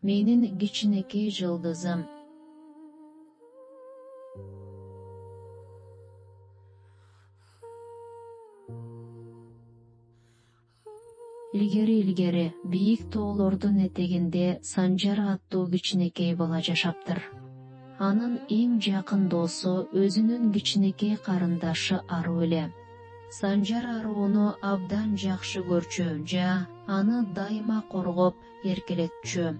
менин кичинекей жылдызым. Илгери бийик тоолордун этегинде Санжар аттуу кичинекей бала жашаптыр. Анын эң жакын досу өзүнүн кичинекей карындашы Ару эле. Санжар Арууну абдан жакшы көрчү жа аны дайыма коргоп, эркелетчү.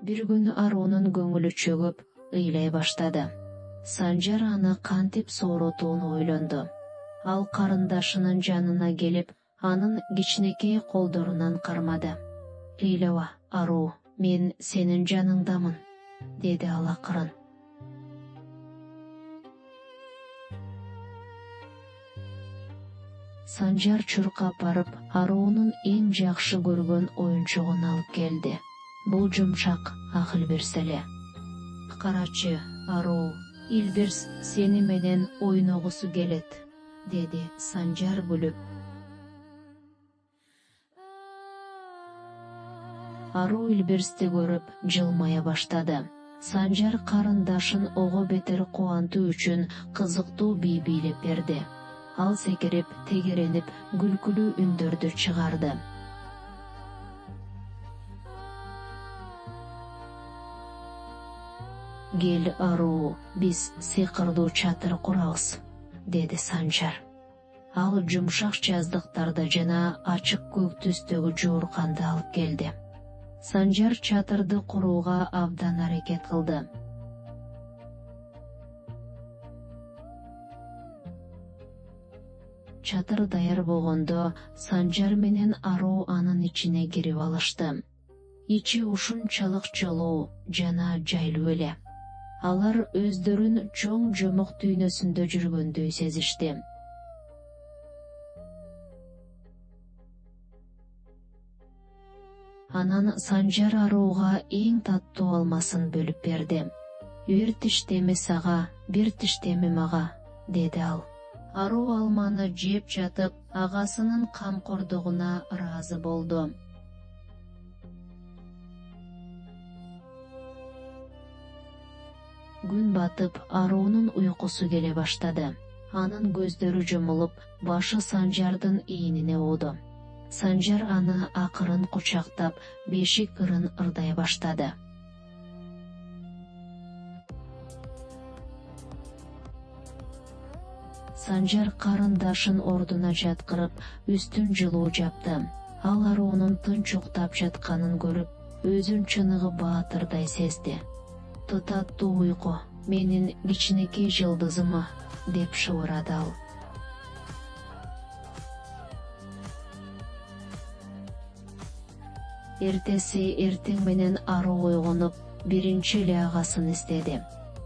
Бир күнү Аруунун көңүлү чөгүп, ыйлай баштады. Санжар аны кантип сооротууну ойлонду. Ал карындашынын жанына келип, анын кичинекей колдорунан кармады. «Ыйлаба, Аруу, мен сенин жаныңдамын», деди ал акырын. Санжар чуркап барып, Аруунун эң жакшы көргөн оюнчугун алып келди. Бул жумшак ак Илбирс эле. «Карачы, Аруу, Илбирс сени менен ойногусу келет», деди Санжар күлүп. Аруу Илбирсти көрүп жылмая баштады. Санжар карындашын ого бетер кубантуу үчүн кызыктуу бий бийлеп берди. Ал секирип, тегеренип, күлкүлүү үндөрдү чыгарды. «Кел, Аруу, биз сыйкырдуу чатыр курабыз», деди Санжар. Ал жумшак жаздыктарды жана ачык көк түстөгү жуурканды алып келди. Санжар чатырды курууга абдан аракет кылды. Чатыр даяр болгондо Санжар менен Аруу анын ичине кирип алышты. Ичи ушунчалык чолуу жана жайлуу эле. Алар өздөрүн чоң жомок дүйнөсүндө жүргөндөй сезишти. Анан Санжар Арууга эң таттуу алмасын бөлүп берди. «Бир тиштеми сага, бир тиштеми мага», деди ал. Аруу алманы жеп жатып, агасынын камкордугуна ыраазы болду. Күн батып, Аруунун уйкусу келе баштады. Анын көздөрү жумулуп, башы Санжардын ийнине ооду. Санжар аны акырын кучактап, бешик ырын ырдай баштады. Санжар карындашын ордуна жаткырып, үстүн жылуу жапты. Ал Аруунун тынч уктап жатканын көрүп, өзүн чыныгы баатырдай сезди. «Тутаттуу уйку, менин кичинекей жылдызыма», деп шыбырады ал. Эртеси эртең менен Аруу ойгонуп, биринчи эле агасын издеди.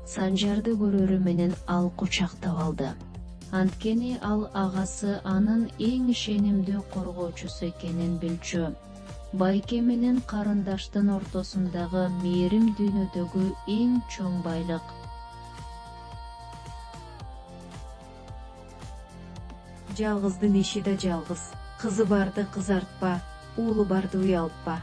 Санжарды көрөрү менен ал кучактап алды. Анткени ал агасы анын эң ишенимдүү коргоочусу экенин билчү. Байке менен карындаштын ортосундагы мээрим дүйнөдөгү эң чоң байлык. Жалгыздын иши да жалгыз. Кызы барды кызартпа, уулу барды уялтпа.